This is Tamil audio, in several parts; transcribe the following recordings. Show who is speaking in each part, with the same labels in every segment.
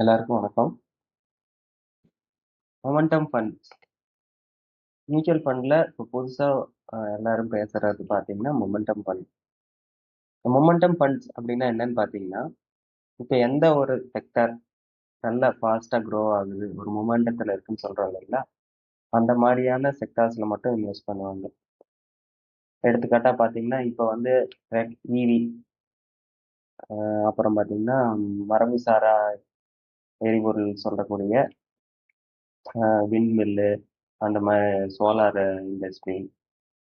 Speaker 1: எல்லாருக்கும் வணக்கம். மொமெண்டம் ஃபண்ட்ஸ் மியூச்சுவல் ஃபண்ட்ல இப்போ புதுசா எல்லாரும் பேசுறது பார்த்தீங்கன்னா, மொமெண்டம் ஃபண்ட். மொமெண்டம் ஃபண்ட்ஸ் அப்படின்னா என்னன்னு பார்த்தீங்கன்னா, இப்போ எந்த ஒரு செக்டார் நல்லா ஃபாஸ்ட்டா க்ரோ ஆகுது, ஒரு மொமெண்டத்துல இருக்குன்னு சொல்றோம் இல்லைங்களா? அந்த மாரியான செக்டார்ஸ்ல மட்டும் இன்வெஸ்ட் பண்ணுவாங்க. எடுத்துக்காட்டா பார்த்தீங்கன்னா, இப்போ வந்து ஈவி, அப்புறம் பார்த்தீங்கன்னா, மரபுசாரா எரிபொருள் சொல்லக்கூடிய விண்மில்லு, அந்த மாரி சோலார் இண்டஸ்ட்ரி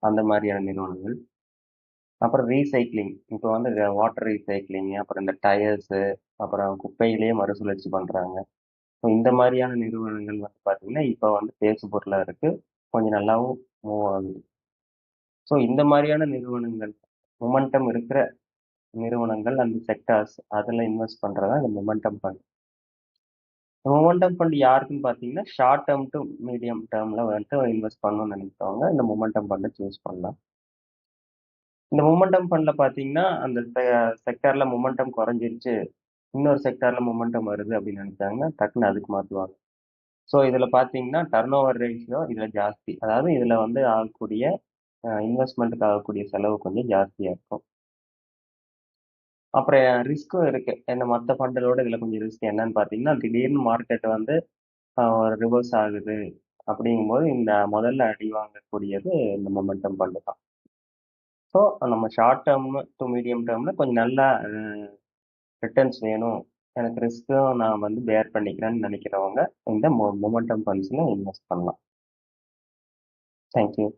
Speaker 1: அந்த மாரியான நிறுவனங்கள். அப்புறம் ரீசைக்ளிங். இப்போ வந்து வாட்டர் ரீசைக்ளிங், அப்புறம் இந்த டயர்ஸு, அப்புறம் குப்பையிலேயே மறுசுழற்சி பண்றாங்க. ஸோ இந்த மாரியான நிறுவனங்கள் வந்து பார்த்தீங்கன்னா, இப்போ வந்து பேசுபொருளா இருக்கு. கொஞ்சம் நல்லாவும் மூவ் ஆகுது. ஸோ இந்த மாரியான நிறுவனங்கள், மொமெண்டம் இருக்கிற நிறுவனங்கள், அந்த செக்டார்ஸ் அதில இன்வெஸ்ட் பண்றது தான் இந்த மொமெண்டம் ஃபண்ட். மொமெண்டம் ஃபண்ட் யாருக்குன்னு பார்த்தீங்கன்னா, ஷார்ட் டெர்ம் டூ மீடியம் டெர்ம்ல வந்துட்டு இன்வெஸ்ட் பண்ணணும்னு நினைக்கிறவங்க இந்த மொமெண்டம் ஃபண்ட சூஸ் பண்ணலாம். இந்த மொமெண்டம் ஃபண்ட்ல பார்த்தீங்கன்னா, அந்த செக்டார்ல மொமெண்டம் குறைஞ்சிருச்சு, இன்னொரு செக்டார்ல மொமெண்டம் வருது அப்படின்னு நினைச்சாங்கன்னா, டக்குன்னு அதுக்கு மாத்துவாங்க. ஸோ இதுல பார்த்தீங்கன்னா, டர்ன் ஓவர் ரேஷியோ இதுல ஜாஸ்தி. அதாவது இதுல வந்து ஆகக்கூடிய இன்வெஸ்ட்மெண்ட்டுக்கு ஆகக்கூடிய செலவு கொஞ்சம் ஜாஸ்தியா இருக்கும். அப்புறம் ரிஸ்க்கும் இருக்கு. ஏன்னா மத்த ஃபண்டுகளோட இதுல கொஞ்சம் ரிஸ்க் என்னன்னு பார்த்தீங்கன்னா, திடீர்னு மார்க்கெட் வந்து ரிவர்ஸ் ஆகுது அப்படிங்கும்போது, இந்த முதல்ல அடி வாங்கக்கூடியது இந்த மொமெண்டம் ஃபண்டு தான். ஸோ நம்ம ஷார்ட் டெர்ம் டூ மீடியம் டெர்ம்ல கொஞ்சம் நல்லா ரிட்டர்ன்ஸ் வேணும். எனக்கு ரிஸ்க்கும் நான் வந்து பேர் பண்ணிக்கிறேன்னு நினைக்கிறவங்க இந்த மொமெண்டம் ஃபண்ட்ஸ்ல இன்வெஸ்ட் பண்ணலாம். Thank you.